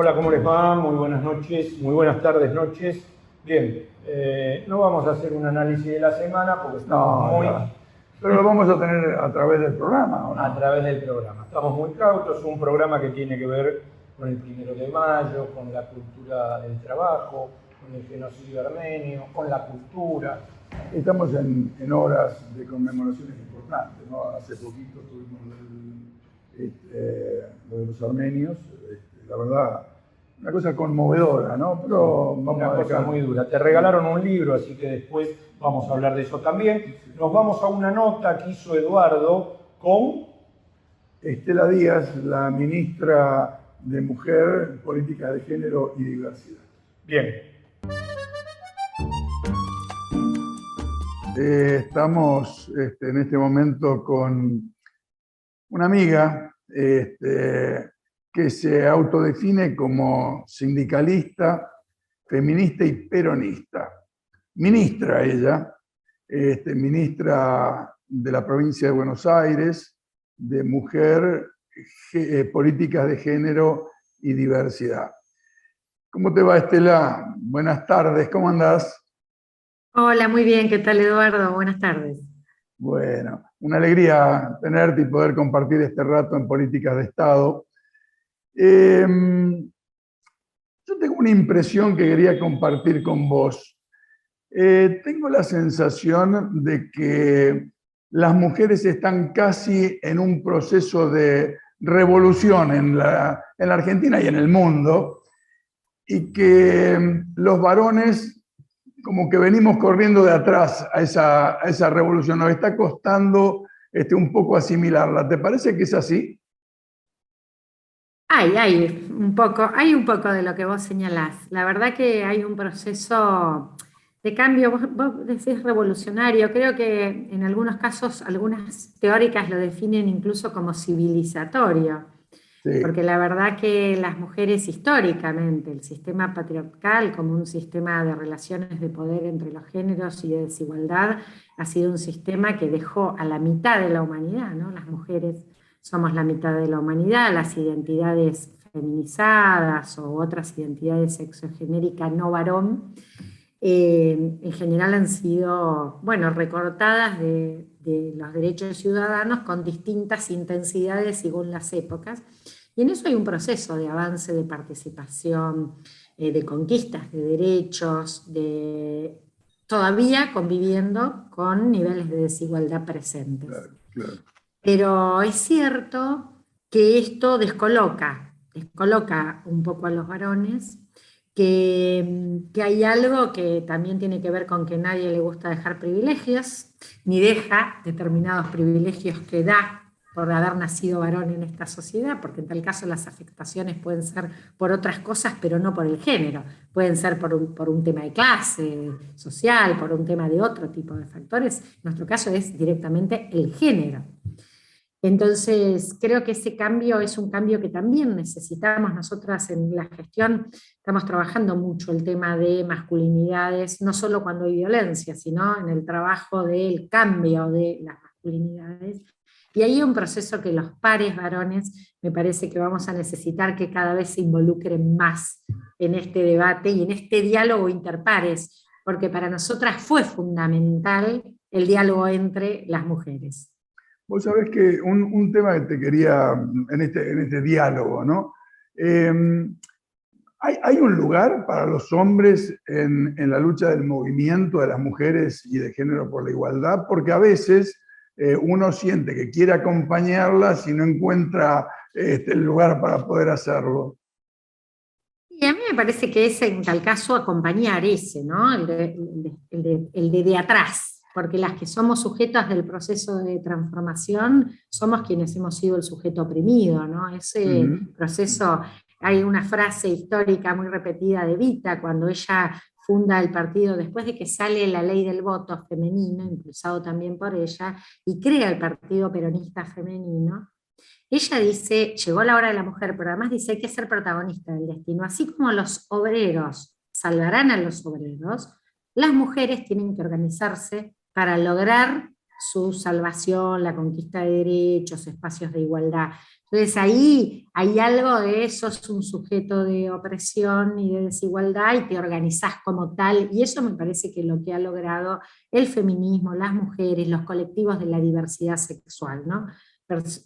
Hola, ¿cómo les va? Muy buenas noches, muy buenas tardes, noches. Bien, no vamos a hacer un análisis de la semana porque estamos pero lo vamos a tener a través del programa, ¿o no? a través del programa. Estamos muy cautos, un programa que tiene que ver con el 1 de Mayo, con la cultura del trabajo, con el genocidio armenio, con la cultura. Estamos en horas de conmemoraciones importantes, ¿no? Hace poquito tuvimos lo de los armenios, la verdad, una cosa conmovedora, ¿no? Pero vamos Una a cosa dejar... muy dura. Te regalaron un libro, así que después vamos a hablar de eso también. Nos vamos a una nota que hizo Eduardo con Estela Díaz, la ministra de Mujer, Políticas de Género y Diversidad. Bien. Estamos en este momento con una amiga que se autodefine como sindicalista, feminista y peronista. Ministra ella, ministra de la provincia de Buenos Aires, de Mujer, Políticas de Género y Diversidad. ¿Cómo te va, Estela? Buenas tardes, ¿cómo andás? Hola, muy bien, ¿qué tal, Eduardo? Buenas tardes. Bueno, una alegría tenerte y poder compartir este rato en Políticas de Estado. Yo tengo una impresión que quería compartir con vos. Tengo la sensación de que las mujeres están casi en un proceso de revolución en la Argentina y en el mundo, y que los varones como que venimos corriendo de atrás a esa revolución. Nos está costando un poco asimilarla. ¿Te parece que es así? Hay un poco de lo que vos señalás. La verdad que hay un proceso de cambio, vos decís revolucionario, creo que en algunos casos, algunas teóricas lo definen incluso como civilizatorio, Sí. porque la verdad que las mujeres históricamente, el sistema patriarcal como un sistema de relaciones de poder entre los géneros y de desigualdad, ha sido un sistema que dejó a la mitad de la humanidad, ¿no? Las mujeres somos la mitad de la humanidad, las identidades feminizadas o otras identidades sexogenéricas no varón, en general han sido, bueno, recortadas de los derechos ciudadanos con distintas intensidades según las épocas. Y en eso hay un proceso de avance, de participación, de conquistas de derechos, todavía conviviendo con niveles de desigualdad presentes. Claro. Pero es cierto que esto descoloca un poco a los varones, que hay algo que también tiene que ver con que nadie le gusta dejar privilegios, ni deja determinados privilegios que da por haber nacido varón en esta sociedad, porque en tal caso las afectaciones pueden ser por otras cosas, pero no por el género. Pueden ser por un tema de clase social, por un tema de otro tipo de factores. En nuestro caso es directamente el género. Entonces, creo que ese cambio es un cambio que también necesitamos nosotras en la gestión. Estamos trabajando mucho el tema de masculinidades, no solo cuando hay violencia, sino en el trabajo del cambio de las masculinidades. Y hay un proceso que los pares varones me parece que vamos a necesitar que cada vez se involucren más en este debate y en este diálogo interpares, porque para nosotras fue fundamental el diálogo entre las mujeres. Vos sabés que un tema que te quería, en este diálogo, ¿no? ¿Hay un lugar para los hombres en la lucha del movimiento de las mujeres y de género por la igualdad? Porque a veces uno siente que quiere acompañarlas y no encuentra el lugar para poder hacerlo. Y a mí me parece que es en tal caso acompañar ese, ¿no? El de atrás, porque las que somos sujetas del proceso de transformación somos quienes hemos sido el sujeto oprimido, ¿no? Ese proceso, hay una frase histórica muy repetida de Evita, cuando ella funda el partido, después de que sale la ley del voto femenino, impulsado también por ella, y crea el Partido Peronista Femenino. Ella dice, llegó la hora de la mujer, pero además dice, hay que ser protagonista del destino. Así como los obreros salvarán a los obreros, las mujeres tienen que organizarse para lograr su salvación, la conquista de derechos, espacios de igualdad. Entonces ahí hay algo de sos un sujeto de opresión y de desigualdad y te organizás como tal, y eso me parece que es lo que ha logrado el feminismo, las mujeres, los colectivos de la diversidad sexual, ¿no?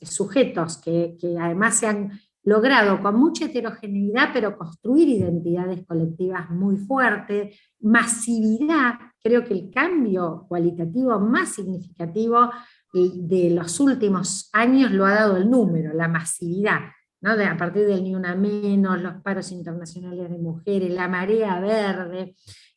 Sujetos que además se han logrado con mucha heterogeneidad, pero construir identidades colectivas muy fuertes, masividad. Creo que el cambio cualitativo más significativo de los últimos años lo ha dado el número, la masividad, ¿no? A partir del Ni Una Menos, los paros internacionales de mujeres, la marea verde.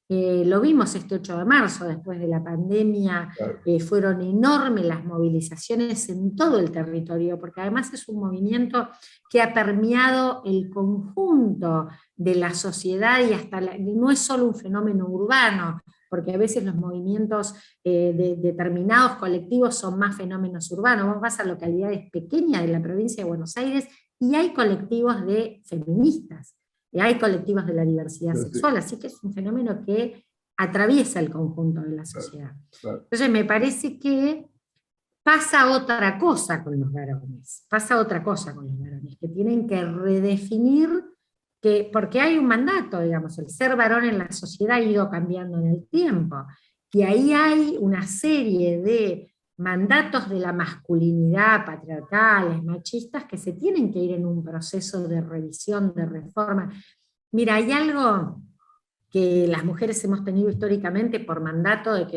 Lo vimos este 8 de marzo, después de la pandemia, Claro. fueron enormes las movilizaciones en todo el territorio, porque además es un movimiento que ha permeado el conjunto de la sociedad y no es solo un fenómeno urbano, porque a veces los movimientos de determinados colectivos son más fenómenos urbanos. Vos vas a localidades pequeñas de la provincia de Buenos Aires y hay colectivos de feministas, y hay colectivos de la diversidad sexual, así que es un fenómeno que atraviesa el conjunto de la sociedad. Entonces me parece que pasa otra cosa con los varones, que tienen que redefinir, porque hay un mandato, digamos, el ser varón en la sociedad ha ido cambiando en el tiempo, y ahí hay una serie de mandatos de la masculinidad, patriarcales, machistas, que se tienen que ir en un proceso de revisión, de reforma. Mira, hay algo que las mujeres hemos tenido históricamente por mandato de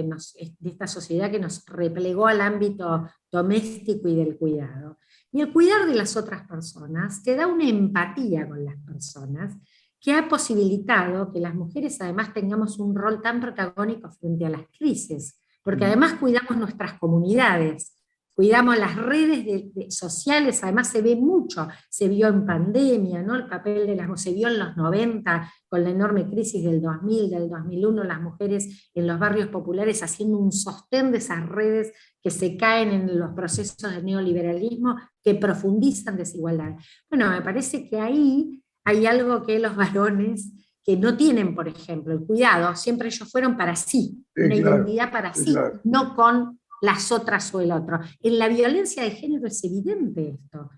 esta sociedad que nos replegó al ámbito doméstico y del cuidado. Y el cuidar de las otras personas te da una empatía con las personas que ha posibilitado que las mujeres además tengamos un rol tan protagónico frente a las crisis, porque además cuidamos nuestras comunidades, cuidamos las redes sociales, además se ve mucho, se vio en pandemia, ¿no? El papel se vio en los 90, con la enorme crisis del 2000, del 2001, las mujeres en los barrios populares haciendo un sostén de esas redes que se caen en los procesos del neoliberalismo, que profundizan desigualdad. Bueno, me parece que ahí hay algo que los varones que no tienen, por ejemplo, el cuidado, siempre ellos fueron para sí, una identidad para sí, no con las otras o el otro. En la violencia de género es evidente esto.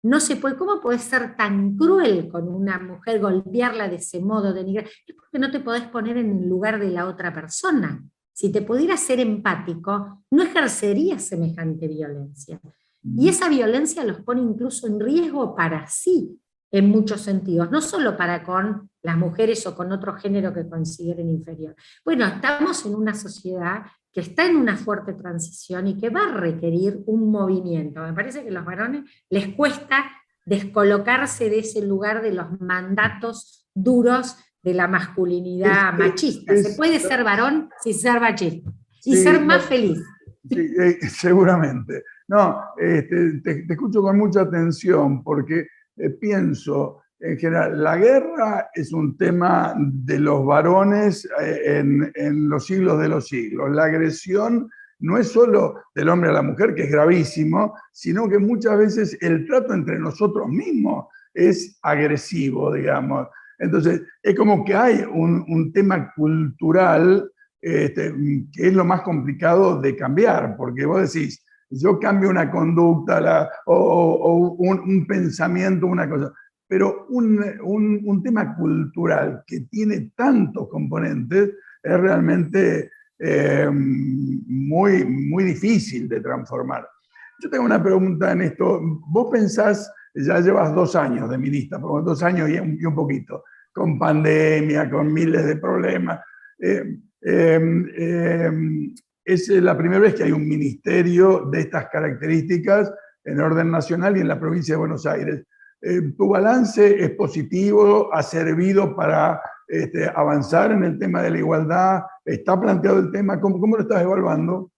No se puede, ¿cómo podés ser tan cruel con una mujer, golpearla de ese modo, denigrar? Es porque no te podés poner en el lugar de la otra persona. Si te pudieras ser empático, no ejercerías semejante violencia. Y esa violencia los pone incluso en riesgo para sí, en muchos sentidos, no solo para con las mujeres o con otro género que consideren inferior. Bueno, estamos en una sociedad que está en una fuerte transición y que va a requerir un movimiento. Me parece que a los varones les cuesta descolocarse de ese lugar de los mandatos duros de la masculinidad machista. Se puede ser varón sin ser machista y ser más feliz. Sí, seguramente. No, te escucho con mucha atención porque pienso, en general, la guerra es un tema de los varones en los siglos de los siglos. La agresión no es solo del hombre a la mujer, que es gravísimo, sino que muchas veces el trato entre nosotros mismos es agresivo, digamos. Entonces, es como que hay un tema cultural que es lo más complicado de cambiar, porque vos decís, yo cambio una conducta o un pensamiento, una cosa, pero un tema cultural que tiene tantos componentes es realmente muy, muy difícil de transformar. Yo tengo una pregunta en esto. Vos pensás, ya llevas 2 años de ministra, 2 años y un poquito, con pandemia, con miles de problemas. Es la primera vez que hay un ministerio de estas características en orden nacional y en la provincia de Buenos Aires. ¿Tu balance es positivo? ¿Ha servido para avanzar en el tema de la igualdad? ¿Está planteado el tema? ¿Cómo lo estás evaluando?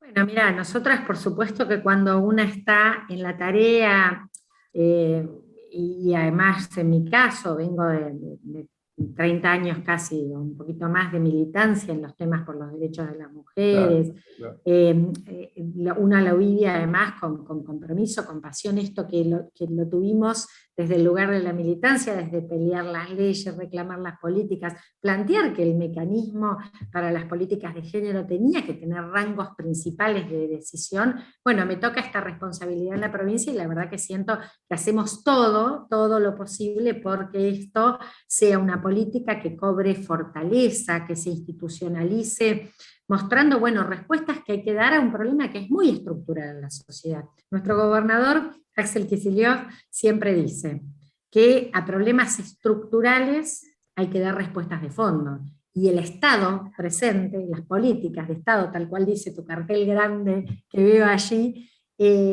Bueno, mira, nosotras por supuesto que cuando una está en la tarea, y además en mi caso vengo de 30 años casi, o un poquito más de militancia en los temas por los derechos de las mujeres. Claro. Una lo vive además con compromiso, con pasión, esto que lo tuvimos desde el lugar de la militancia, desde pelear las leyes, reclamar las políticas, plantear que el mecanismo para las políticas de género tenía que tener rangos principales de decisión. Bueno, me toca esta responsabilidad en la provincia y la verdad que siento que hacemos todo lo posible porque esto sea una política que cobre fortaleza, que se institucionalice, mostrando, bueno, respuestas que hay que dar a un problema que es muy estructural en la sociedad. Nuestro gobernador, Axel Kicillof, siempre dice que a problemas estructurales hay que dar respuestas de fondo. Y el Estado presente, las políticas de Estado, tal cual dice tu cartel grande que veo allí,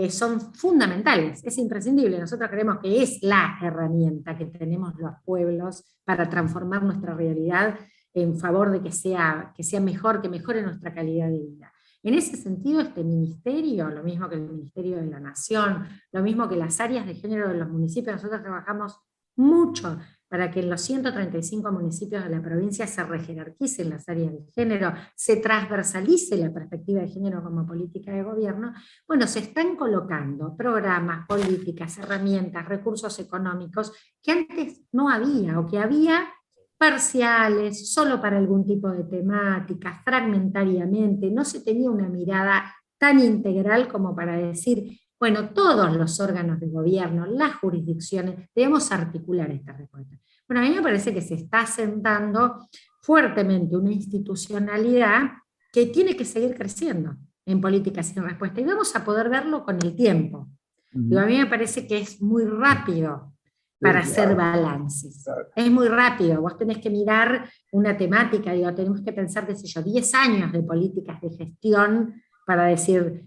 son fundamentales, es imprescindible. Nosotros creemos que es la herramienta que tenemos los pueblos para transformar nuestra realidad en favor de que sea mejor, que mejore nuestra calidad de vida. En ese sentido, este ministerio, lo mismo que el Ministerio de la Nación, lo mismo que las áreas de género de los municipios, nosotros trabajamos mucho para que en los 135 municipios de la provincia se rejerarquicen las áreas de género, se transversalice la perspectiva de género como política de gobierno. Bueno, se están colocando programas, políticas, herramientas, recursos económicos que antes no había, o que había parciales, solo para algún tipo de temática, fragmentariamente, no se tenía una mirada tan integral como para decir, bueno, todos los órganos de gobierno, las jurisdicciones, debemos articular esta respuesta. Bueno, a mí me parece que se está asentando fuertemente una institucionalidad que tiene que seguir creciendo en políticas sin respuesta, y vamos a poder verlo con el tiempo. Digo, a mí me parece que es muy rápido para hacer balances. Es muy rápido, vos tenés que mirar una temática, digo, tenemos que pensar, qué sé yo, 10 años de políticas de gestión para decir,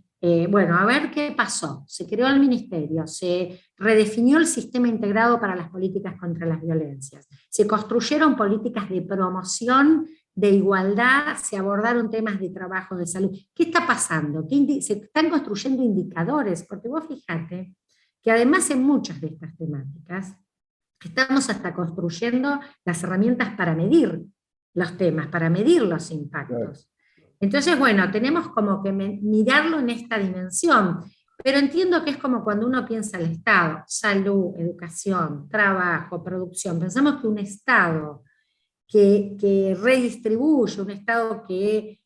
bueno, a ver qué pasó. Se creó el ministerio, se redefinió el sistema integrado para las políticas contra las violencias, se construyeron políticas de promoción de igualdad, se abordaron temas de trabajo, de salud. ¿Qué está pasando? Se están construyendo indicadores, porque vos fíjate que además en muchas de estas temáticas estamos hasta construyendo las herramientas para medir los temas, para medir los impactos. Entonces, bueno, tenemos como que mirarlo en esta dimensión, pero entiendo que es como cuando uno piensa el Estado, salud, educación, trabajo, producción. Pensamos que un Estado que redistribuye, un Estado que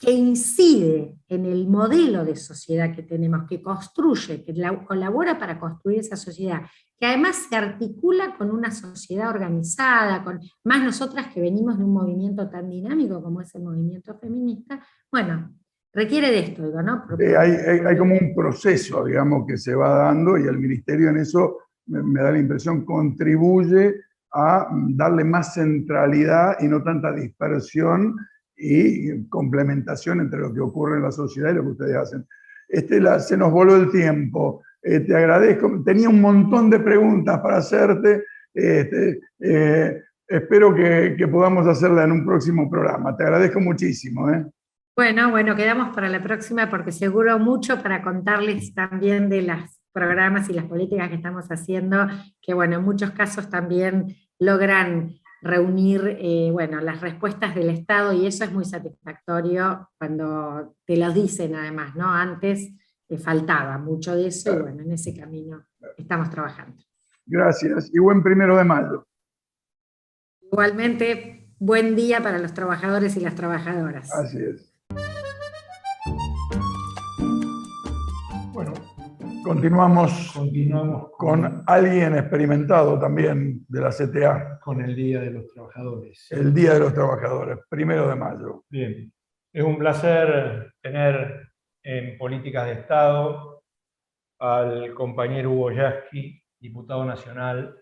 incide en el modelo de sociedad que tenemos, que construye, que colabora para construir esa sociedad, que además se articula con una sociedad organizada, con más nosotras que venimos de un movimiento tan dinámico como es el movimiento feminista, bueno, requiere de esto, digo, ¿no? Hay como un proceso, digamos, que se va dando, y el ministerio en eso, me da la impresión, contribuye a darle más centralidad y no tanta dispersión y complementación entre lo que ocurre en la sociedad y lo que ustedes hacen. Se nos voló el tiempo. Te agradezco. Tenía un montón de preguntas para hacerte. Espero que podamos hacerla en un próximo programa. Te agradezco muchísimo. Bueno, quedamos para la próxima porque seguro mucho para contarles también de los programas y las políticas que estamos haciendo, que bueno, en muchos casos también logran reunir las respuestas del Estado, y eso es muy satisfactorio cuando te lo dicen además, ¿no? Antes faltaba mucho de eso, y bueno, en ese camino estamos trabajando. Gracias, y buen 1 de mayo. Igualmente, buen día para los trabajadores y las trabajadoras. Así es. Bueno, continuamos con alguien experimentado también de la CTA. Con el Día de los Trabajadores. El Día de los Trabajadores, 1 de mayo. Bien, es un placer tener en Políticas de Estado al compañero Hugo Yasky, diputado nacional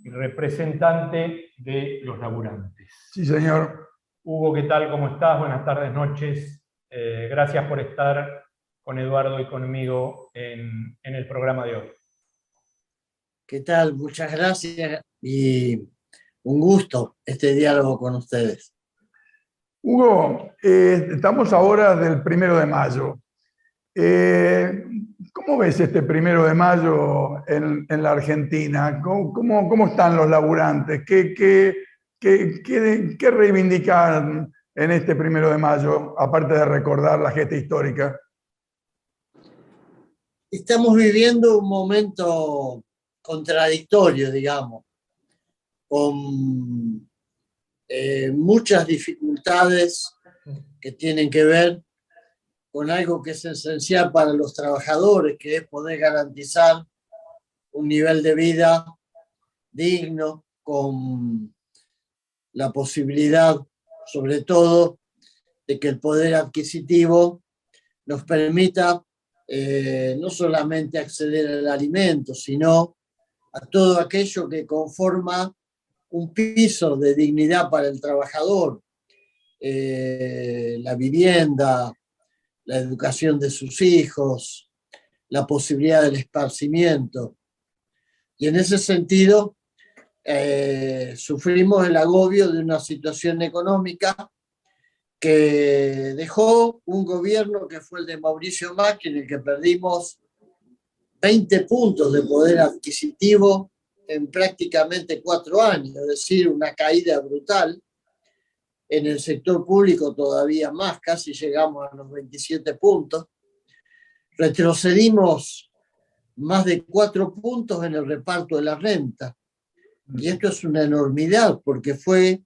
y representante de los laburantes. Sí, señor. Hugo, ¿qué tal? ¿Cómo estás? Buenas tardes, noches. Gracias por estar con Eduardo y conmigo en el programa de hoy. ¿Qué tal? Muchas gracias y un gusto este diálogo con ustedes. Hugo, estamos ahora del 1 de mayo. ¿Cómo ves este 1 de mayo en la Argentina? ¿Cómo están los laburantes? ¿Qué ¿Qué reivindican en este 1 de mayo, aparte de recordar la gesta histórica? Estamos viviendo un momento contradictorio, digamos, con muchas dificultades que tienen que ver con algo que es esencial para los trabajadores, que es poder garantizar un nivel de vida digno, con la posibilidad, sobre todo, de que el poder adquisitivo nos permita no solamente acceder al alimento, sino a todo aquello que conforma un piso de dignidad para el trabajador, la vivienda, la educación de sus hijos, la posibilidad del esparcimiento. Y en ese sentido, sufrimos el agobio de una situación económica que dejó un gobierno que fue el de Mauricio Macri, en el que perdimos 20 puntos de poder adquisitivo en prácticamente 4 años, es decir, una caída brutal. En el sector público todavía más, casi llegamos a los 27 puntos. Retrocedimos más de 4 puntos en el reparto de la renta. Y esto es una enormidad, porque fue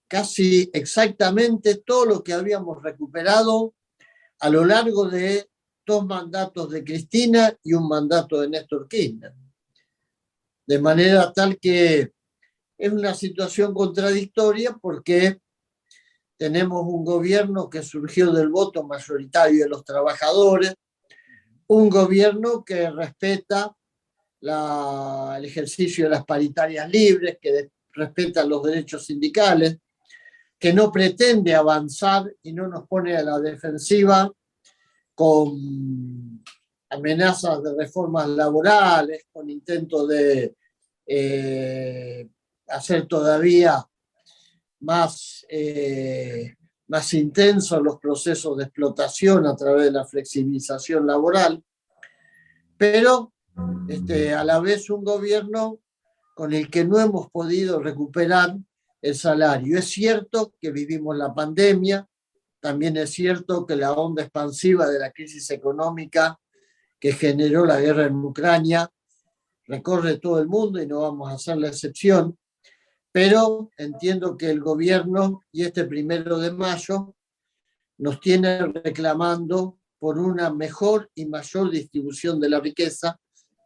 casi exactamente todo lo que habíamos recuperado a lo largo de 2 mandatos de Cristina y un mandato de Néstor Kirchner. De manera tal que es una situación contradictoria, porque tenemos un gobierno que surgió del voto mayoritario de los trabajadores, un gobierno que respeta el ejercicio de las paritarias libres, que respeta los derechos sindicales, que no pretende avanzar y no nos pone a la defensiva con amenazas de reformas laborales, con intentos de hacer todavía más intensos los procesos de explotación a través de la flexibilización laboral, pero a la vez un gobierno con el que no hemos podido recuperar el salario. Es cierto que vivimos la pandemia, también es cierto que la onda expansiva de la crisis económica que generó la guerra en Ucrania recorre todo el mundo y no vamos a hacer la excepción, pero entiendo que el gobierno y este 1 de mayo nos tiene reclamando por una mejor y mayor distribución de la riqueza,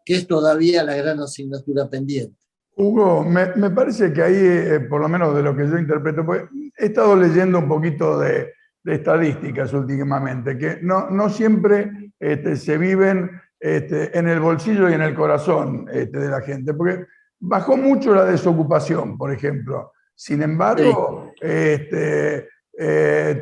que es todavía la gran asignatura pendiente. Hugo, me parece que ahí, por lo menos de lo que yo interpreto, pues, he estado leyendo un poquito de estadísticas últimamente, que no siempre se viven en el bolsillo y en el corazón de la gente, porque bajó mucho la desocupación, por ejemplo. Sin embargo,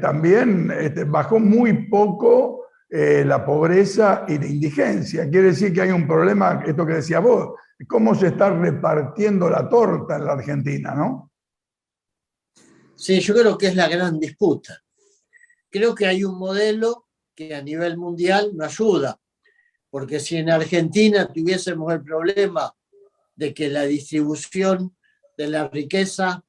también bajó muy poco la pobreza y la indigencia. Quiere decir que hay un problema, esto que decías vos, cómo se está repartiendo la torta en la Argentina, ¿no? Sí, yo creo que es la gran disputa. Creo que hay un modelo que a nivel mundial no ayuda, porque si en Argentina tuviésemos el problema de que la distribución de la riqueza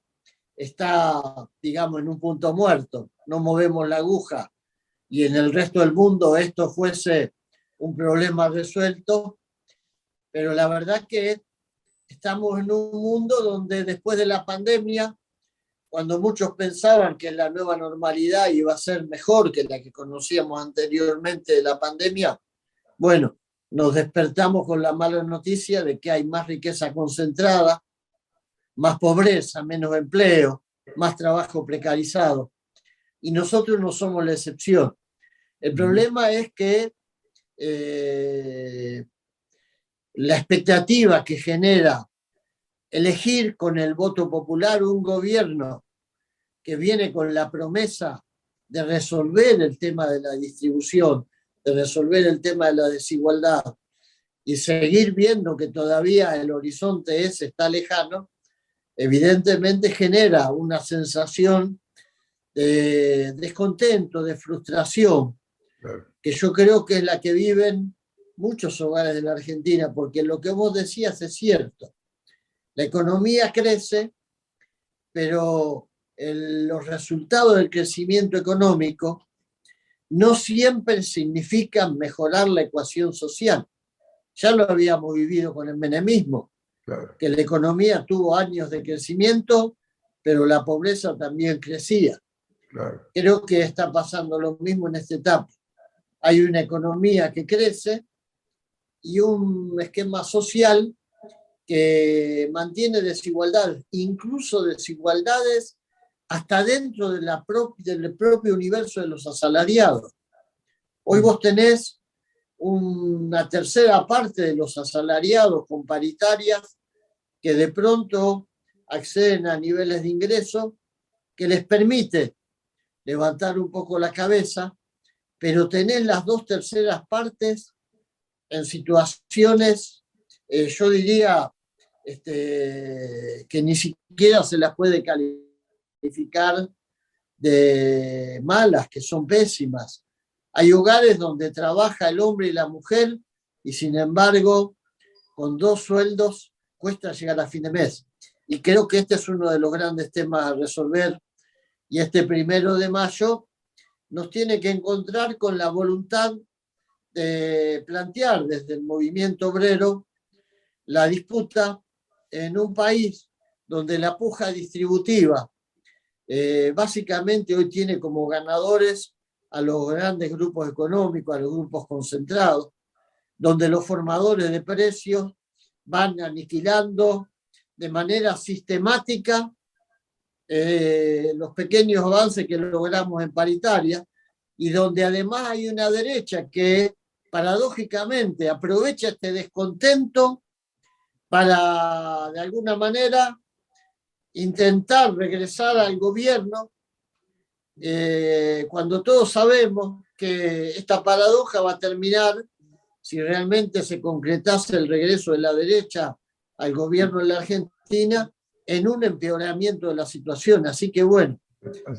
está, digamos, en un punto muerto, no movemos la aguja, y en el resto del mundo esto fuese un problema resuelto, pero la verdad que estamos en un mundo donde después de la pandemia, cuando muchos pensaban que la nueva normalidad iba a ser mejor que la que conocíamos anteriormente de la pandemia, bueno, nos despertamos con la mala noticia de que hay más riqueza concentrada, más pobreza, menos empleo, más trabajo precarizado. Y nosotros no somos la excepción. El problema es que la expectativa que genera elegir con el voto popular un gobierno que viene con la promesa de resolver el tema de la distribución, de resolver el tema de la desigualdad y seguir viendo que todavía el horizonte está lejano, evidentemente genera una sensación de descontento, de frustración, que yo creo que es la que viven muchos hogares de la Argentina, porque lo que vos decías es cierto. La economía crece, pero los resultados del crecimiento económico no siempre significan mejorar la ecuación social. Ya lo habíamos vivido con el menemismo, Claro. que la economía tuvo años de crecimiento, pero la pobreza también crecía. Claro. Creo que está pasando lo mismo en esta etapa. Hay una economía que crece y un esquema social que mantiene desigualdades, incluso desigualdades hasta dentro de del propio universo de los asalariados. Hoy vos tenés una tercera parte de los asalariados con paritarias que de pronto acceden a niveles de ingreso que les permite levantar un poco la cabeza, pero tenés las 2/3 partes en situaciones, yo diría, que ni siquiera se las puede calificar de malas, que son pésimas. Hay hogares donde trabaja el hombre y la mujer y sin embargo con 2 sueldos cuesta llegar a fin de mes. Y creo que este es uno de los grandes temas a resolver, y este 1 de mayo nos tiene que encontrar con la voluntad de plantear desde el movimiento obrero la disputa en un país donde la puja distributiva básicamente hoy tiene como ganadores a los grandes grupos económicos, a los grupos concentrados, donde los formadores de precios van aniquilando de manera sistemática los pequeños avances que logramos en paritaria, y donde además hay una derecha que paradójicamente aprovecha este descontento para, de alguna manera, intentar regresar al gobierno, cuando todos sabemos que esta paradoja va a terminar, si realmente se concretase el regreso de la derecha al gobierno de la Argentina, en un empeoramiento de la situación. Así que bueno,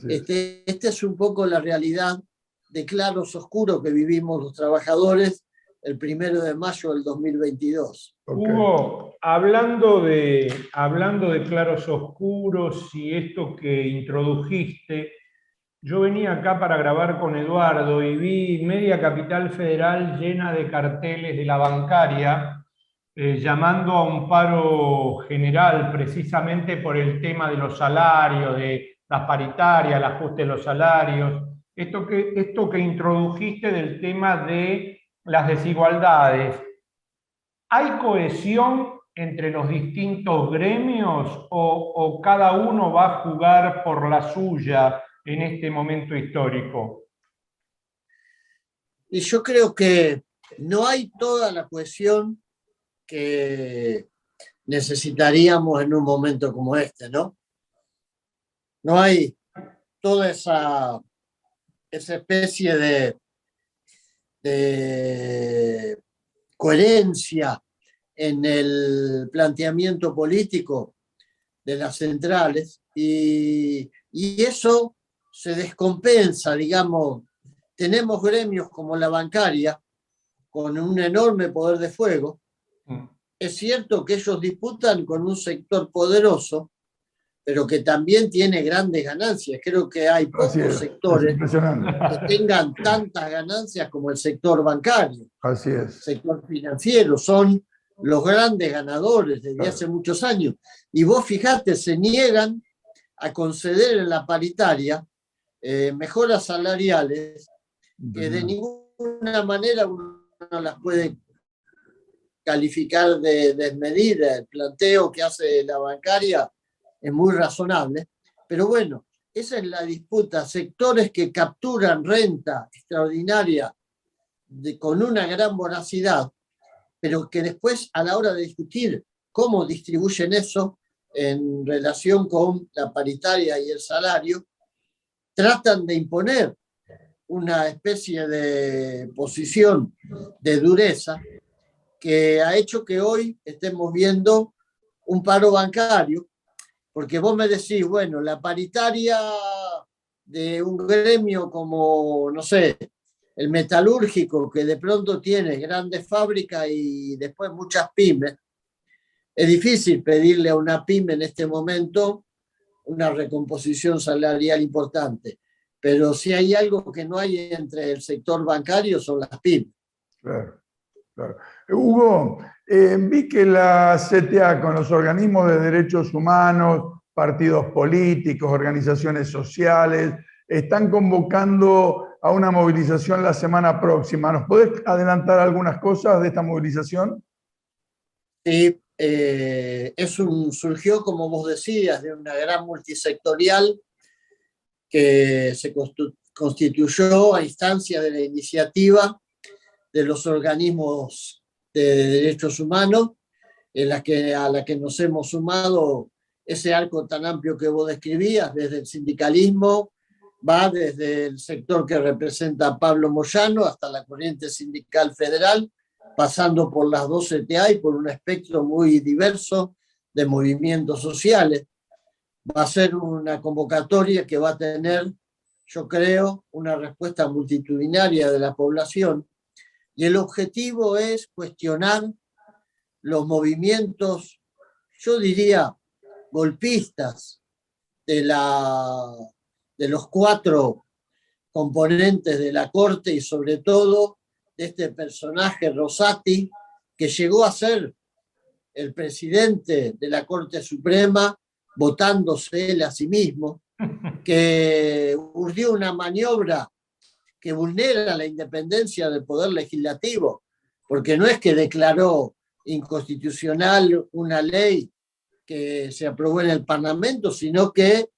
esta es un poco la realidad de claros oscuros que vivimos los trabajadores el 1 de mayo del 2022. Okay. Hugo, hablando de claros oscuros y esto que introdujiste, yo venía acá para grabar con Eduardo y vi media Capital Federal llena de carteles de la bancaria, llamando a un paro general precisamente por el tema de los salarios, de las paritarias, el ajuste de los salarios. Esto que introdujiste del tema de las desigualdades. ¿Hay cohesión entre los distintos gremios o cada uno va a jugar por la suya en este momento histórico? Y yo creo que no hay toda la cohesión que necesitaríamos en un momento como este, ¿no? No hay toda esa especie de coherencia en el planteamiento político de las centrales, y eso se descompensa, digamos. Tenemos gremios como la bancaria con un enorme poder de fuego. Es cierto que ellos disputan con un sector poderoso, pero que también tiene grandes ganancias. Creo que hay pocos sectores que tengan tantas ganancias como el sector bancario. Así es. El sector financiero son los grandes ganadores desde hace muchos años. Y vos fijate, se niegan a conceder en la paritaria mejoras salariales que de ninguna manera uno no las puede calificar de desmedida. El planteo que hace la bancaria es muy razonable, pero bueno, esa es la disputa. Sectores que capturan renta extraordinaria con una gran voracidad, pero que después a la hora de discutir cómo distribuyen eso en relación con la paritaria y el salario, tratan de imponer una especie de posición de dureza que ha hecho que hoy estemos viendo un paro bancario. Porque vos me decís, bueno, la paritaria de un gremio como, no sé, el metalúrgico, que de pronto tiene grandes fábricas y después muchas pymes, es difícil pedirle a una pyme en este momento una recomposición salarial importante. Pero si hay algo que no hay entre el sector bancario son las pymes. Claro, claro. Hugo, vi que la CTA con los organismos de derechos humanos, partidos políticos, organizaciones sociales, están convocando a una movilización la semana próxima. ¿Nos podés adelantar algunas cosas de esta movilización? Sí, surgió, como vos decías, de una gran multisectorial que se constituyó a instancia de la iniciativa de los organismos de derechos humanos, a la que nos hemos sumado ese arco tan amplio que vos describías, desde el sindicalismo, va desde el sector que representa a Pablo Moyano hasta la corriente sindical federal, pasando por las 2 CTA y por un espectro muy diverso de movimientos sociales. Va a ser una convocatoria que va a tener, yo creo, una respuesta multitudinaria de la población, y el objetivo es cuestionar los movimientos, yo diría, golpistas de los 4 componentes de la Corte y sobre todo de este personaje Rosati, que llegó a ser el presidente de la Corte Suprema votándose él a sí mismo, que urdió una maniobra que vulnera la independencia del Poder Legislativo, porque no es que declaró inconstitucional una ley que se aprobó en el Parlamento, sino que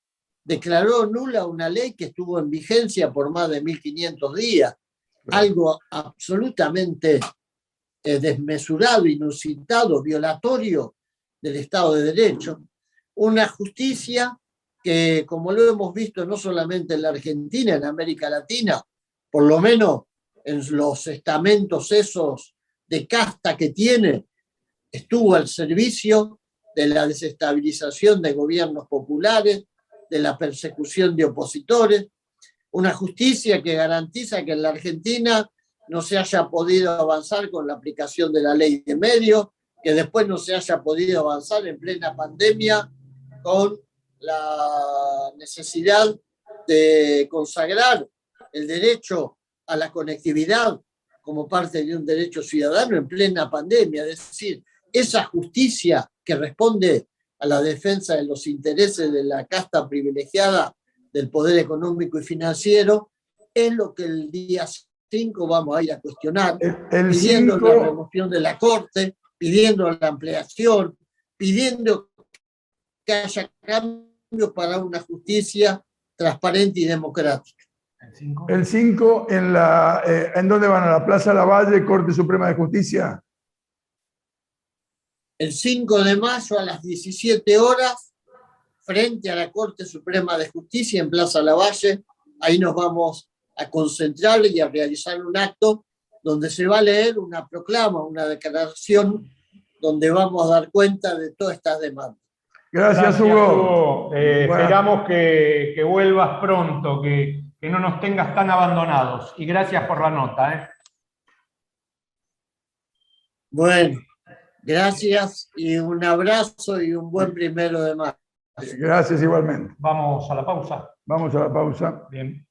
declaró nula una ley que estuvo en vigencia por más de 1500 días. Algo absolutamente desmesurado, inusitado, violatorio del Estado de Derecho. Una justicia que, como lo hemos visto no solamente en la Argentina, en América Latina, por lo menos en los estamentos esos de casta que tiene, estuvo al servicio de la desestabilización de gobiernos populares, de la persecución de opositores, una justicia que garantiza que en la Argentina no se haya podido avanzar con la aplicación de la ley de medios, que después no se haya podido avanzar en plena pandemia con la necesidad de consagrar el derecho a la conectividad como parte de un derecho ciudadano en plena pandemia. Es decir, esa justicia que responde a la defensa de los intereses de la casta privilegiada del poder económico y financiero es lo que el día 5 vamos a ir a cuestionar, pidiendo la remoción de la Corte, pidiendo la ampliación, pidiendo que haya cambios para una justicia transparente y democrática. El 5, ¿en dónde van? ¿A la Plaza Lavalle, Corte Suprema de Justicia? El 5 de mayo a las 17 horas, frente a la Corte Suprema de Justicia en Plaza Lavalle. Ahí nos vamos a concentrar y a realizar un acto donde se va a leer una proclama, una declaración, donde vamos a dar cuenta de todas estas demandas. Gracias, Hugo. Bueno. Esperamos que vuelvas pronto, que no nos tengas tan abandonados. Y gracias por la nota. Bueno, gracias y un abrazo y un buen 1 de mayo. Gracias igualmente. Vamos a la pausa. Vamos a la pausa. Bien.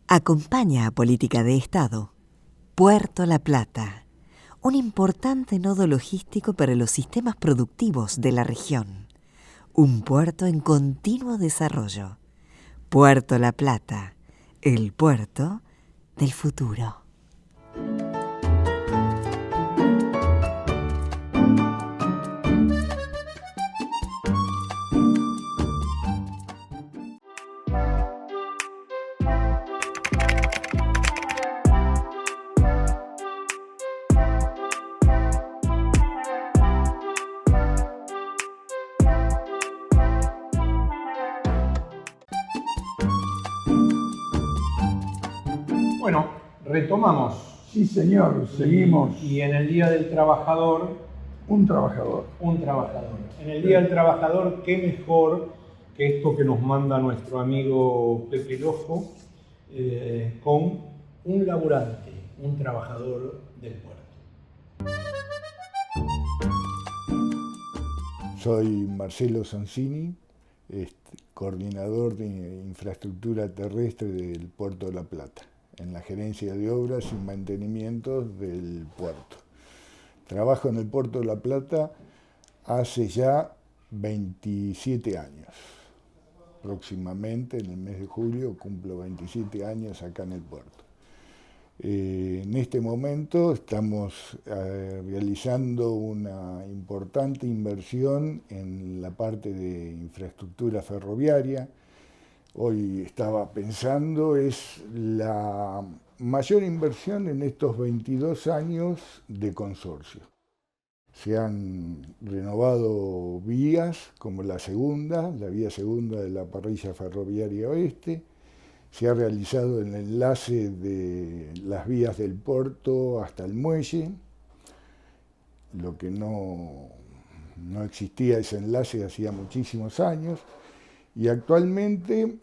Acompaña a Política de Estado Puerto La Plata, un importante nodo logístico para los sistemas productivos de la región. Un puerto en continuo desarrollo. Puerto La Plata, el puerto del futuro. Bueno, retomamos. Sí, señor, seguimos. Y en el Día del Trabajador... Un trabajador. Un trabajador. En el Día del Trabajador, qué mejor que esto que nos manda nuestro amigo Pepe Lojo, con un laburante, un trabajador del puerto. Soy Marcelo Sonsini, coordinador de infraestructura terrestre del Puerto de La Plata, en la gerencia de obras y mantenimiento del puerto. Trabajo en el Puerto de La Plata hace ya 27 años. Próximamente, en el mes de julio, cumplo 27 años acá en el puerto. En este momento estamos realizando una importante inversión en la parte de infraestructura ferroviaria. Hoy estaba pensando, es la mayor inversión en estos 22 años de consorcio. Se han renovado vías como la vía segunda de la parrilla ferroviaria oeste. Se ha realizado el enlace de las vías del puerto hasta el muelle, lo que no existía ese enlace hacía muchísimos años, y actualmente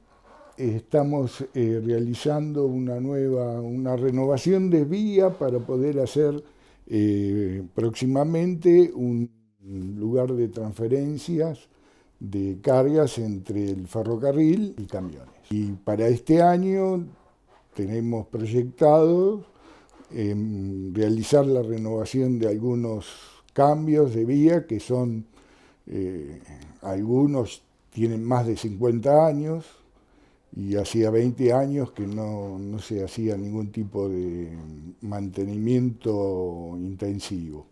estamos realizando una renovación de vía para poder hacer próximamente un lugar de transferencias de cargas entre el ferrocarril y camiones. Y para este año tenemos proyectado realizar la renovación de algunos cambios de vía que son, algunos tienen más de 50 años y hacía 20 años que no se hacía ningún tipo de mantenimiento intensivo.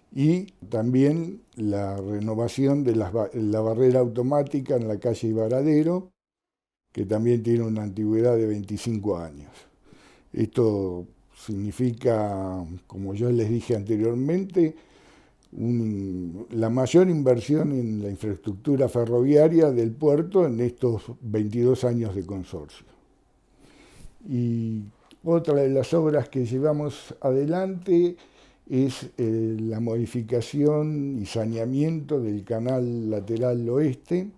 Y también la renovación de la barrera automática en la calle Varadero, que también tiene una antigüedad de 25 años. Esto significa, como ya les dije anteriormente, la mayor inversión en la infraestructura ferroviaria del puerto en estos 22 años de consorcio. Y otra de las obras que llevamos adelante es la modificación y saneamiento del canal lateral oeste,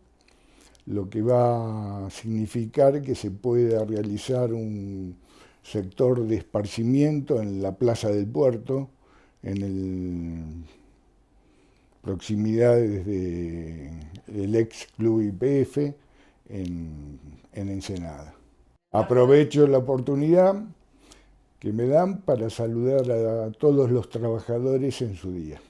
lo que va a significar que se pueda realizar un sector de esparcimiento en la plaza del puerto, en proximidades del ex Club YPF en Ensenada. Aprovecho la oportunidad que me dan para saludar a todos los trabajadores en su día.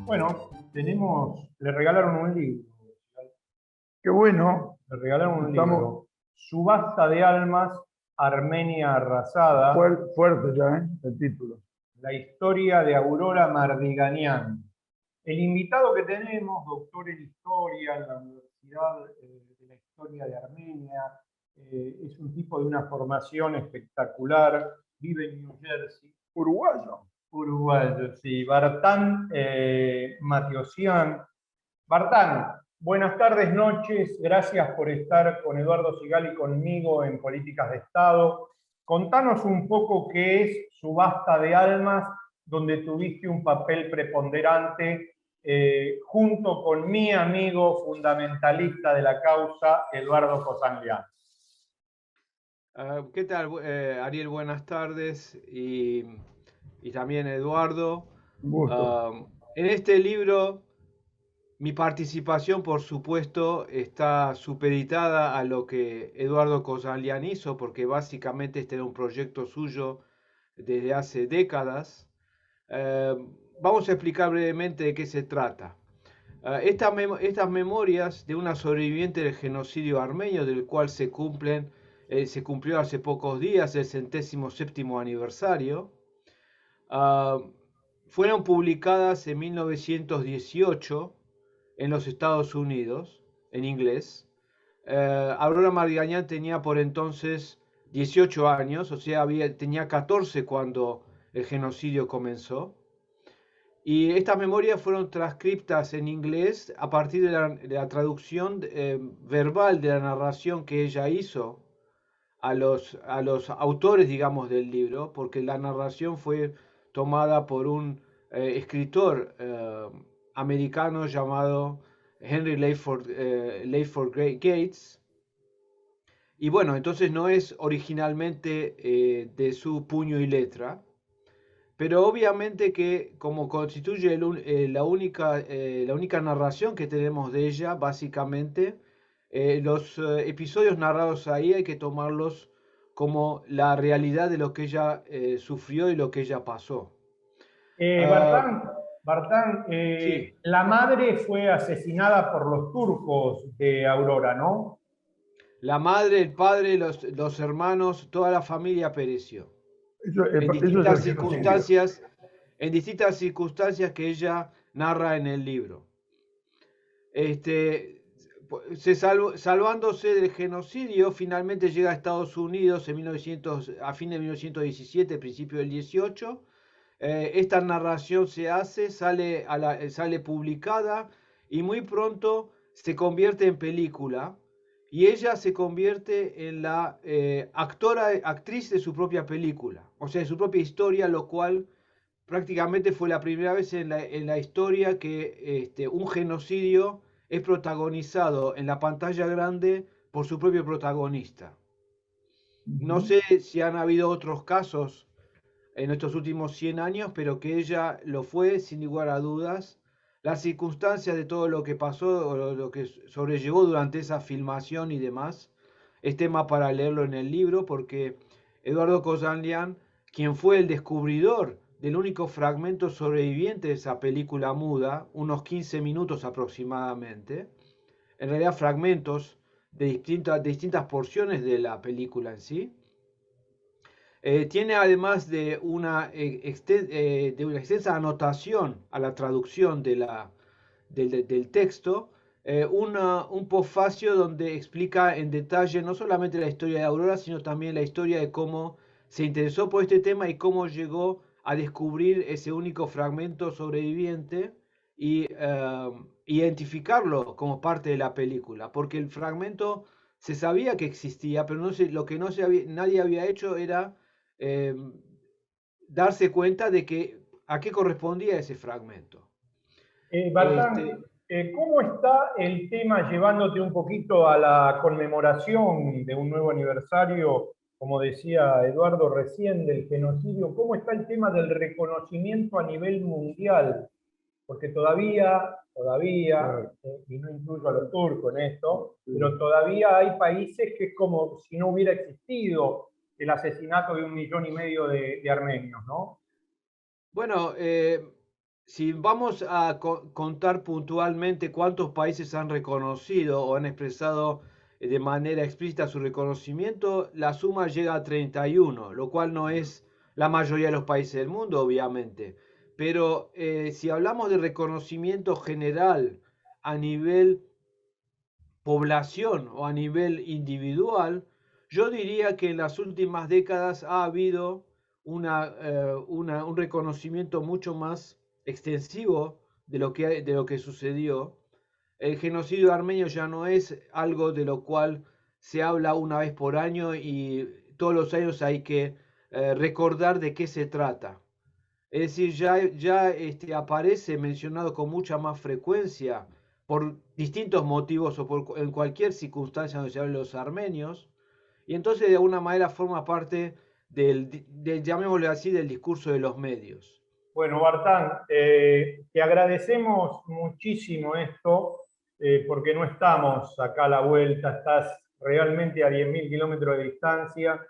Bueno, le regalaron un libro. Qué bueno. Le regalaron un libro. Subasta de almas, Armenia arrasada. Fuerte ya, el título. La historia de Aurora Mardiganian. El invitado que tenemos, doctor en historia en la Universidad de la Historia de Armenia, es un tipo de una formación espectacular, vive en New Jersey. Uruguayo, sí. Vartan Matiosian. Vartan, buenas tardes, noches. Gracias por estar con Eduardo Sigal y conmigo en Políticas de Estado. Contanos un poco qué es Subasta de Almas, donde tuviste un papel preponderante junto con mi amigo fundamentalista de la causa, Eduardo Cosanglián. ¿Qué tal, Ariel? Buenas tardes y también Eduardo. Un gusto. En este libro, mi participación, por supuesto, está supeditada a lo que Eduardo Cosanglián hizo, porque básicamente este era un proyecto suyo desde hace décadas. Vamos a explicar brevemente de qué se trata. Estas memorias de una sobreviviente del genocidio armenio, del cual se cumplió hace pocos días el 107º aniversario, fueron publicadas en 1918 en los Estados Unidos, en inglés. Aurora Mardiganian tenía por entonces 18 años, o sea, tenía 14 cuando el genocidio comenzó. Y estas memorias fueron transcriptas en inglés a partir de la traducción verbal de la narración que ella hizo a los autores, digamos, del libro, porque la narración fue tomada por un escritor americano llamado Henry Layford Gates. Y bueno, entonces no es originalmente de su puño y letra. pero obviamente que como constituye la única narración que tenemos de ella, básicamente, los episodios narrados ahí hay que tomarlos como la realidad de lo que ella sufrió y lo que ella pasó. Bartán, Bartán, Sí, la madre fue asesinada por los turcos de Aurora, ¿no? la madre, el padre, los hermanos, toda la familia pereció Eso, en eso es distintas el genocidio. circunstancias, en distintas circunstancias que ella narra en el libro. Salvándose del genocidio, finalmente llega a Estados Unidos a fin de 1917, principio del 18. Esta narración se hace, sale publicada y muy pronto se convierte en película. Y ella se convierte en la actriz de su propia película, o sea, de su propia historia, lo cual prácticamente fue la primera vez en la historia que un genocidio es protagonizado en la pantalla grande por su propio protagonista. No sé si han habido otros casos en estos últimos 100 años, pero que ella lo fue sin lugar a dudas. Las circunstancias de todo lo que pasó o lo que sobrellevó durante esa filmación y demás es tema para leerlo en el libro, porque Eduardo Kozanlian, quien fue el descubridor del único fragmento sobreviviente de esa película muda, unos 15 minutos aproximadamente, en realidad fragmentos de distintas porciones de la película en sí, tiene además de una extensa anotación a la traducción del texto, un posfacio donde explica en detalle no solamente la historia de Aurora, sino también la historia de cómo se interesó por este tema y cómo llegó a descubrir ese único fragmento sobreviviente y identificarlo como parte de la película, porque el fragmento se sabía que existía, pero lo que nadie había hecho era eh, darse cuenta de que a qué correspondía ese fragmento. Bartán, Este, ¿cómo está el tema llevándote un poquito a la conmemoración de un nuevo aniversario, como decía Eduardo recién, del genocidio? ¿Cómo está el tema del reconocimiento a nivel mundial? Porque todavía, y no incluyo a los turcos en esto, pero todavía hay países que es como si no hubiera existido el asesinato de 1,5 millones de armenios, ¿no? bueno, si vamos a contar puntualmente cuántos países han reconocido o han expresado de manera explícita su reconocimiento, la suma llega a 31, lo cual no es la mayoría de los países del mundo, obviamente. Pero si hablamos de reconocimiento general a nivel población o a nivel individual, yo diría que en las últimas décadas ha habido un reconocimiento mucho más extensivo de lo que sucedió. El genocidio armenio ya no es algo de lo cual se habla una vez por año y todos los años hay que recordar de qué se trata. Es decir, ya aparece mencionado con mucha más frecuencia por distintos motivos o en cualquier circunstancia donde se habla de los armenios, y entonces de alguna manera forma parte llamémosle así, del discurso de los medios. Bueno, Bartán, te agradecemos muchísimo esto, porque no estamos acá a la vuelta, estás realmente a 10.000 kilómetros de distancia.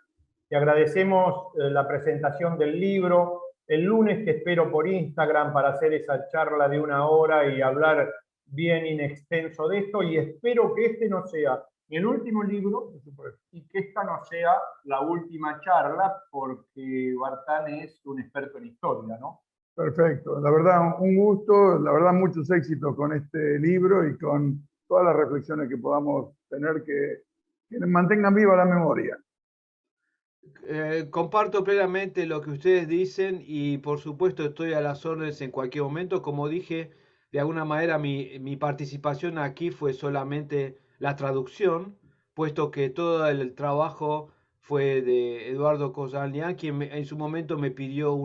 Te agradecemos la presentación del libro. El lunes te espero por Instagram para hacer esa charla de 1 hora y hablar bien in extenso de esto, y espero que este no sea ni el último libro, y que esta no sea la última charla, porque Bartán es un experto en historia, ¿no? Perfecto, la verdad un gusto, la verdad muchos éxitos con este libro y con todas las reflexiones que podamos tener que mantengan viva la memoria. Comparto plenamente lo que ustedes dicen y por supuesto estoy a las órdenes en cualquier momento. Como dije, de alguna manera mi participación aquí fue solamente la traducción, puesto que todo el trabajo fue de Eduardo Kozanlian, quien en su momento me pidió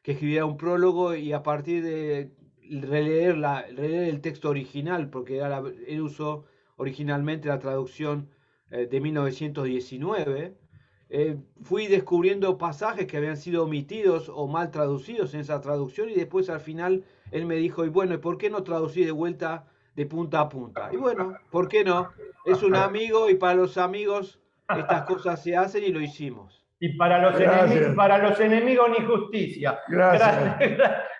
que escribiera un prólogo y a partir de releer el texto original, porque él usó originalmente la traducción de 1919. fui descubriendo pasajes que habían sido omitidos o mal traducidos en esa traducción y después al final él me dijo, y bueno, ¿por qué no traducí de vuelta de punta a punta? Y bueno, ¿por qué no? Es un amigo y para los amigos estas cosas se hacen y lo hicimos. Y para Gracias. los enemigos ni justicia. Gracias.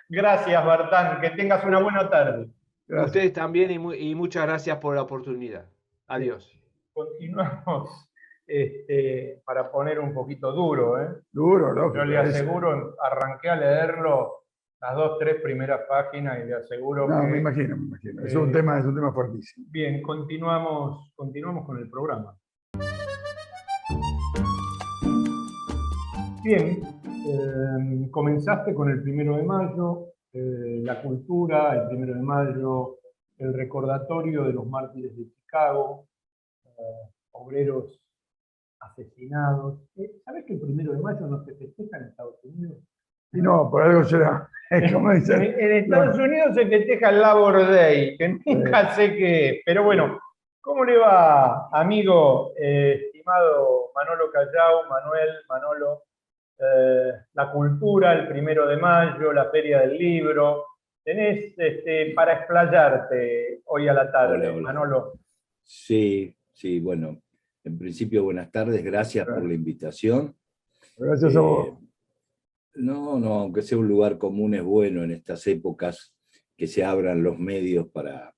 Gracias, Bertán. Que tengas una buena tarde. Gracias. Ustedes también y muchas gracias por la oportunidad. Adiós. Continuamos para poner un poquito duro. Duro, lógico. Yo le aseguro, arranqué a leerlo las 2, 3 primeras páginas y le aseguro No, que... me imagino. Es un tema fuertísimo. Bien, continuamos con el programa. Bien, comenzaste con el 1 de mayo, la cultura, el 1 de mayo, el recordatorio de los mártires de Chicago, obreros asesinados. ¿Sabes que el 1 de mayo no se festeja en Estados Unidos? Y no, por algo será. Como dicen, En Estados Unidos se festeja el Labor Day, que nunca sé qué es. Pero bueno, ¿cómo le va, amigo, estimado Manolo Callao, Manolo? La cultura, el 1 de mayo, la Feria del Libro. Tenés para explayarte hoy a la tarde, Hola. Manolo. Sí, bueno, en principio buenas tardes, gracias por la invitación. Gracias a vos. No, aunque sea un lugar común es bueno en estas épocas que se abran los medios para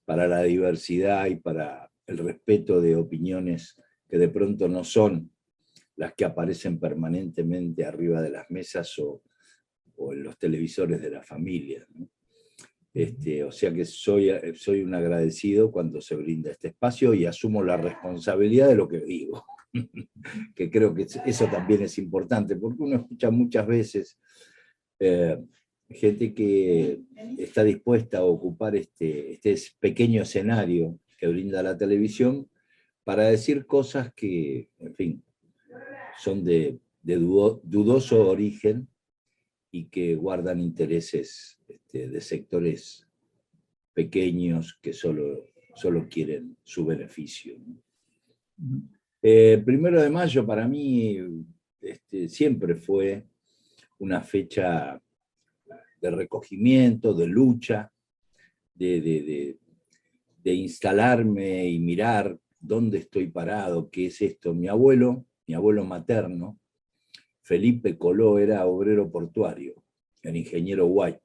la diversidad y para el respeto de opiniones que de pronto no son las que aparecen permanentemente arriba de las mesas o en los televisores de la familia, ¿no? O sea que soy un agradecido cuando se brinda este espacio y asumo la responsabilidad de lo que digo, que creo que eso también es importante, porque uno escucha muchas veces gente que está dispuesta a ocupar este pequeño escenario que brinda la televisión para decir cosas que, en fin, son de dudoso origen y que guardan intereses de sectores pequeños que solo quieren su beneficio, ¿no? 1 de mayo para mí siempre fue una fecha de recogimiento, de lucha, de instalarme y mirar dónde estoy parado, qué es esto. Mi abuelo materno, Felipe Coló, era obrero portuario, el ingeniero White.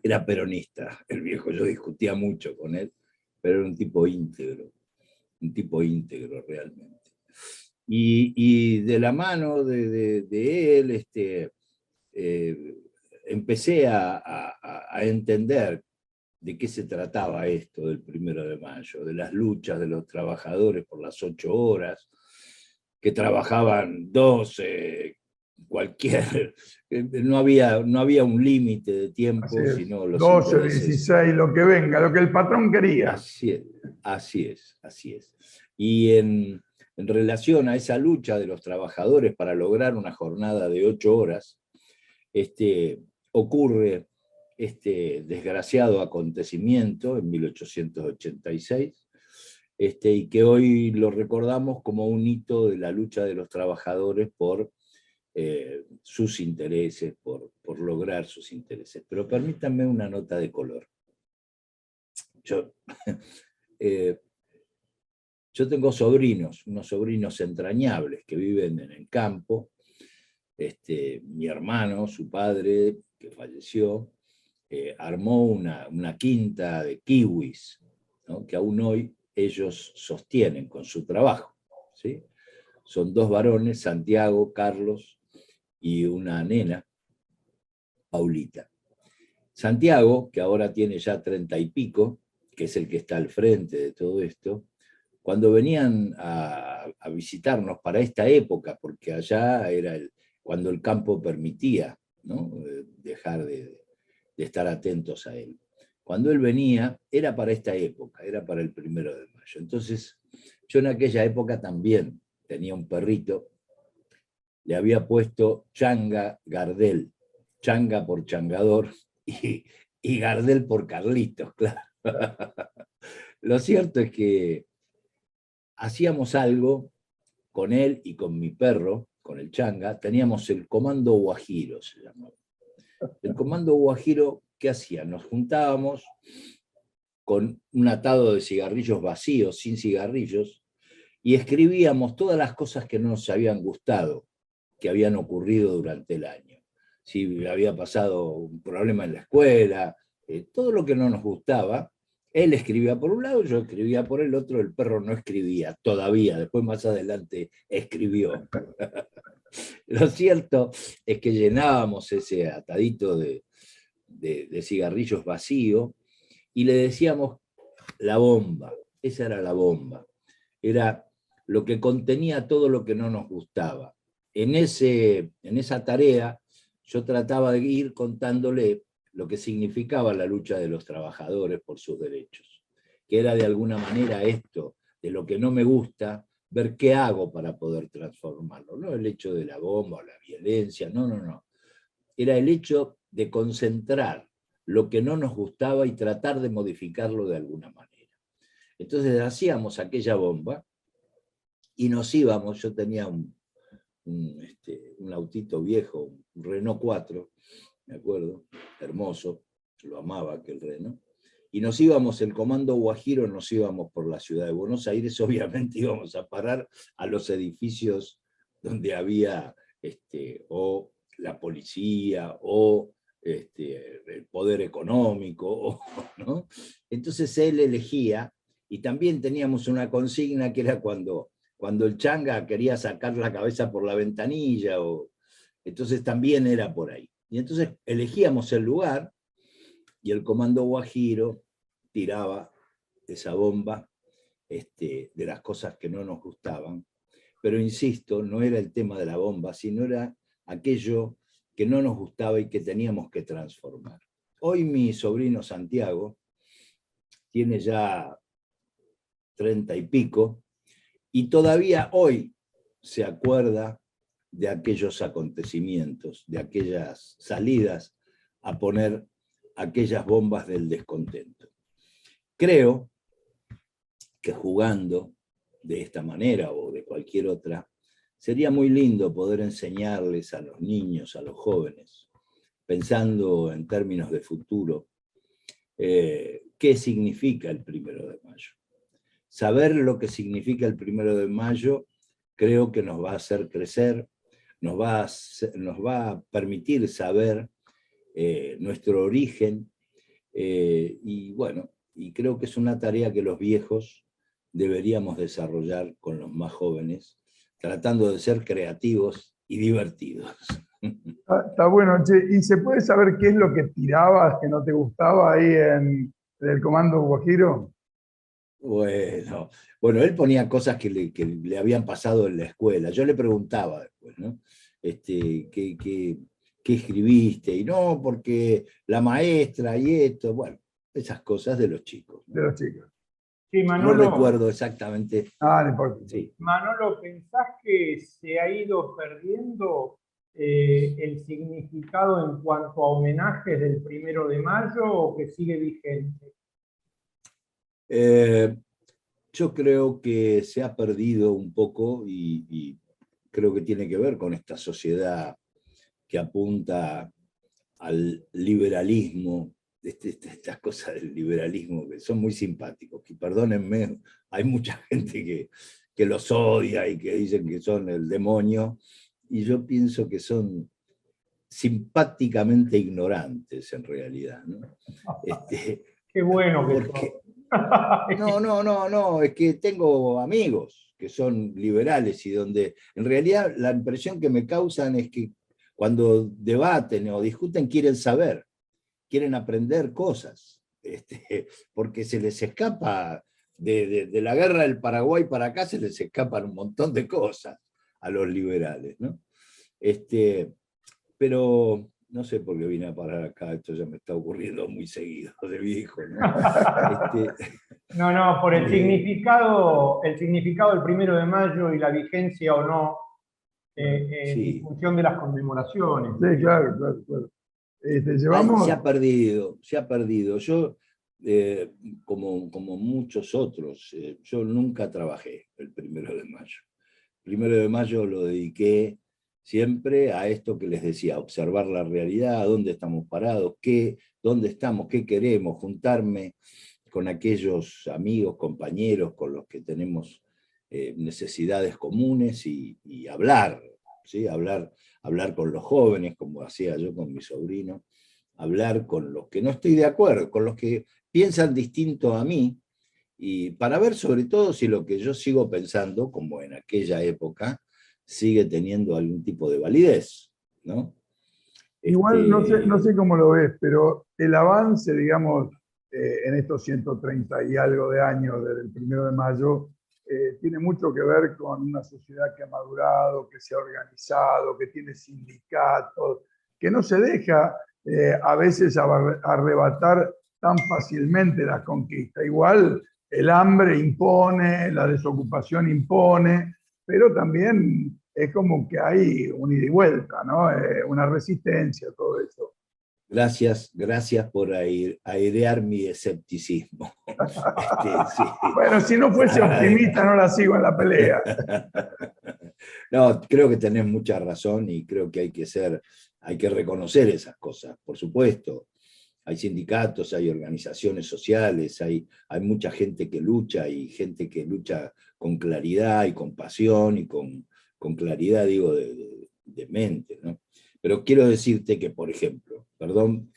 Era peronista, el viejo, yo discutía mucho con él, pero era un tipo íntegro realmente. Y de la mano de él empecé a entender de qué se trataba esto del 1 de mayo, de las luchas de los trabajadores por las 8 horas, que trabajaban 12, no había un límite de tiempo, sino los 12, intereses. 16, lo que venga, lo que el patrón quería. Así es. Y en relación a esa lucha de los trabajadores para lograr una jornada de 8 horas, ocurre este desgraciado acontecimiento en 1886, y que hoy lo recordamos como un hito de la lucha de los trabajadores por sus intereses, por lograr sus intereses. Pero permítanme una nota de color. Yo tengo unos sobrinos entrañables que viven en el campo. Mi hermano, su padre, que falleció, armó una quinta de kiwis, ¿no? Que aún hoy ellos sostienen con su trabajo, ¿sí? Son 2 varones, Santiago, Carlos, y una nena, Paulita. Santiago, que ahora tiene ya 30 y pico, que es el que está al frente de todo esto, cuando venían a visitarnos para esta época, porque allá era cuando el campo permitía, ¿no? Dejar de estar atentos a él. Cuando él venía, era para esta época, era para el 1 de mayo. Entonces, yo en aquella época también tenía un perrito, le había puesto Changa Gardel, Changa por changador y Gardel por Carlitos, claro. Lo cierto es que hacíamos algo con él y con mi perro, con el Changa, teníamos el Comando Guajiro, se llamaba. El Comando Guajiro, ¿qué hacía? Nos juntábamos con un atado de cigarrillos vacíos, sin cigarrillos, y escribíamos todas las cosas que no nos habían gustado, que habían ocurrido durante el año. Si había pasado un problema en la escuela, todo lo que no nos gustaba, él escribía por un lado, yo escribía por el otro, el perro no escribía todavía, después más adelante escribió. Lo cierto es que llenábamos ese atadito de cigarrillos vacío y le decíamos la bomba, esa era la bomba, era lo que contenía todo lo que no nos gustaba. En esa tarea yo trataba de ir contándole lo que significaba la lucha de los trabajadores por sus derechos, que era de alguna manera esto, de lo que no me gusta, ver qué hago para poder transformarlo. No el hecho de la bomba o la violencia, no. Era el hecho de concentrar lo que no nos gustaba y tratar de modificarlo de alguna manera. Entonces hacíamos aquella bomba y nos íbamos, yo tenía un autito viejo, un Renault 4, me acuerdo, hermoso, lo amaba aquel Renault, y nos íbamos, el Comando Guajiro, nos íbamos por la ciudad de Buenos Aires, obviamente íbamos a parar a los edificios donde había o la policía o el poder económico, ¿no? Entonces él elegía, y también teníamos una consigna que era cuando el Changa quería sacar la cabeza por la ventanilla, entonces también era por ahí. Y entonces elegíamos el lugar y el Comando Guajiro tiraba esa bomba de las cosas que no nos gustaban. Pero insisto, no era el tema de la bomba, sino era aquello que no nos gustaba y que teníamos que transformar. Hoy mi sobrino Santiago tiene ya 30 y pico, y todavía hoy se acuerda de aquellos acontecimientos, de aquellas salidas a poner aquellas bombas del descontento. Creo que jugando de esta manera o de cualquier otra, sería muy lindo poder enseñarles a los niños, a los jóvenes, pensando en términos de futuro, qué significa el 1 de mayo. Saber lo que significa el 1 de mayo creo que nos va a hacer crecer, nos va a permitir saber nuestro origen, y bueno, y creo que es una tarea que los viejos deberíamos desarrollar con los más jóvenes, tratando de ser creativos y divertidos. Está bueno, che. ¿Y se puede saber qué es lo que tirabas que no te gustaba ahí en el Comando Guajiro? Bueno, él ponía cosas que le habían pasado en la escuela. Yo le preguntaba después, ¿no? ¿Qué escribiste? Y no, porque la maestra y esto, bueno, esas cosas de los chicos, ¿no? De los chicos. Sí, Manolo, No recuerdo exactamente. No importa. Sí. Manolo, ¿pensás que se ha ido perdiendo el significado en cuanto a homenajes del 1 de mayo o que sigue vigente? Yo creo que se ha perdido un poco y creo que tiene que ver con esta sociedad que apunta al liberalismo, estas cosas del liberalismo que son muy simpáticos, que perdónenme, hay mucha gente que los odia y que dicen que son el demonio, y yo pienso que son simpáticamente ignorantes en realidad, ¿no? Qué bueno que porque, no, es que tengo amigos que son liberales y donde en realidad la impresión que me causan es que cuando debaten o discuten quieren saber, quieren aprender cosas, porque se les escapa, de la guerra del Paraguay para acá se les escapan un montón de cosas a los liberales, ¿no? Pero no sé por qué vine a parar acá, esto ya me está ocurriendo muy seguido de viejo, ¿no? No, por el significado del 1 de mayo y la vigencia o no, sí. en función de las conmemoraciones. Sí, claro. Llevamos... Se ha perdido. Yo, como muchos otros, yo nunca trabajé el 1 de mayo. 1 de mayo lo dediqué siempre a esto que les decía, observar la realidad, dónde estamos parados, dónde estamos, qué queremos, juntarme con aquellos amigos, compañeros con los que tenemos necesidades comunes y hablar, ¿sí? Hablar con los jóvenes, como hacía yo con mi sobrino, hablar con los que no estoy de acuerdo, con los que piensan distinto a mí, y para ver sobre todo si lo que yo sigo pensando, como en aquella época, sigue teniendo algún tipo de validez, ¿no? Igual no sé cómo lo ves, pero el avance, digamos, en estos 130 y algo de años desde el 1 de mayo, tiene mucho que ver con una sociedad que ha madurado, que se ha organizado, que tiene sindicatos, que no se deja a veces arrebatar tan fácilmente las conquistas. Igual el hambre impone, la desocupación impone, pero también es como que hay un ida y vuelta, ¿no? Una resistencia, todo eso. Gracias por airear mi escepticismo. Sí. Bueno, si no fuese optimista no la sigo en la pelea. No, creo que tenés mucha razón y creo que hay que reconocer esas cosas, por supuesto. Hay sindicatos, hay organizaciones sociales, hay mucha gente que lucha y gente que lucha con claridad y con pasión y con claridad, digo, de mente, ¿no? Pero quiero decirte que, por ejemplo, perdón,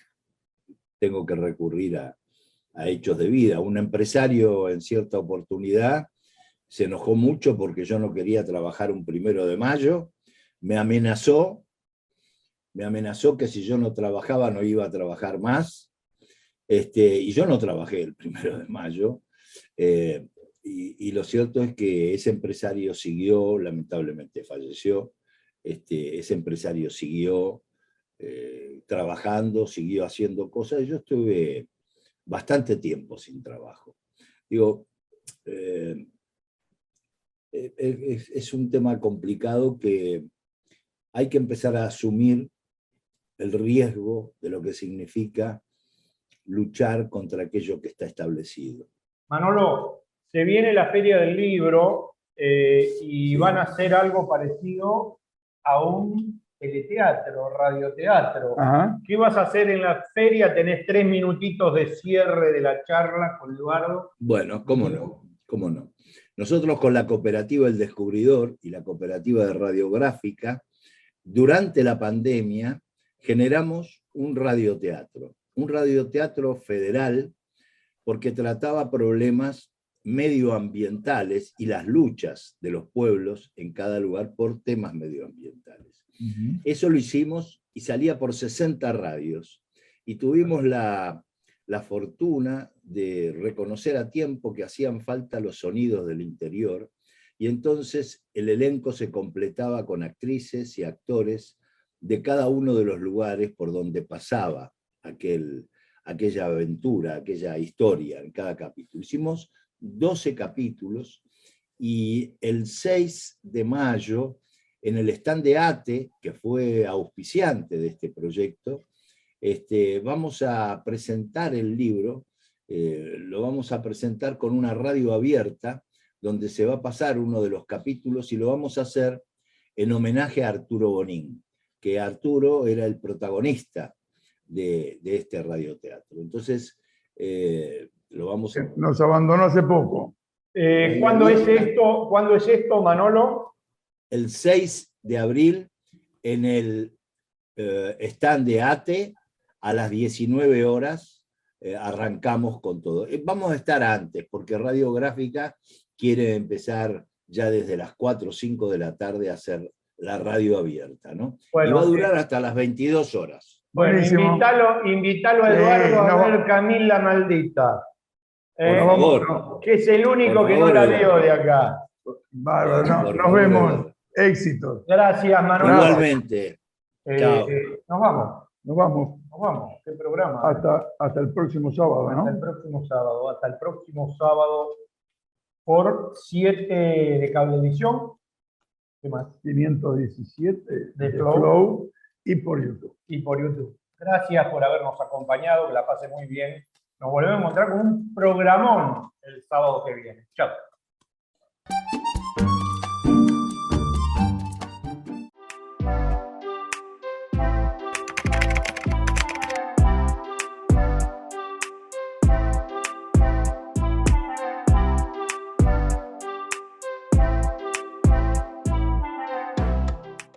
tengo que recurrir a hechos de vida. Un empresario en cierta oportunidad se enojó mucho porque yo no quería trabajar un 1 de mayo, me amenazó que si yo no trabajaba no iba a trabajar más, y yo no trabajé el 1 de mayo, y lo cierto es que ese empresario siguió, lamentablemente falleció, ese empresario siguió trabajando, siguió haciendo cosas, y yo estuve bastante tiempo sin trabajo. Digo, es un tema complicado que hay que empezar a asumir el riesgo de lo que significa luchar contra aquello que está establecido. Manolo, se viene la Feria del Libro y Sí. van a hacer algo parecido a un teleteatro, radioteatro. Ajá. ¿Qué vas a hacer en la feria? Tenés 3 minutitos de cierre de la charla con Eduardo. Bueno, cómo no. Nosotros con la Cooperativa El Descubridor y la Cooperativa de Radiográfica, durante la pandemia, generamos un radioteatro federal, porque trataba problemas medioambientales y las luchas de los pueblos en cada lugar por temas medioambientales. Uh-huh. Eso lo hicimos y salía por 60 radios. Y tuvimos la fortuna de reconocer a tiempo que hacían falta los sonidos del interior, y entonces el elenco se completaba con actrices y actores de cada uno de los lugares por donde pasaba aquella aventura, aquella historia en cada capítulo. Hicimos 12 capítulos y el 6 de mayo, en el stand de ATE, que fue auspiciante de este proyecto, vamos a presentar el libro, lo vamos a presentar con una radio abierta, donde se va a pasar uno de los capítulos y lo vamos a hacer en homenaje a Arturo Bonín, que Arturo era el protagonista de este radioteatro. Entonces, lo vamos a... Nos abandonó hace poco. ¿Cuándo es esto, Manolo? El 6 de abril en el stand de ATE a las 19 horas arrancamos con todo. Vamos a estar antes, porque Radiográfica quiere empezar ya desde las 4 o 5 de la tarde a hacer la radio abierta, ¿no? Bueno, y va a durar hasta las 22 horas. Bueno, invítalo a Eduardo a ver Camila Maldita. Por favor. Que es el único que no la vio de acá. Bárbaro, nos vemos. Éxitos. Gracias, Manuel. Igualmente. Chao. Nos vamos. Nos vamos. Nos vamos. Qué programa. Hasta el próximo sábado, ¿no? Hasta el próximo sábado por 7 de Cablevisión. ¿Qué más? 517 de Flow y por YouTube. Gracias por habernos acompañado, que la pase muy bien. Nos volvemos a encontrar con un programón el sábado que viene. Chao.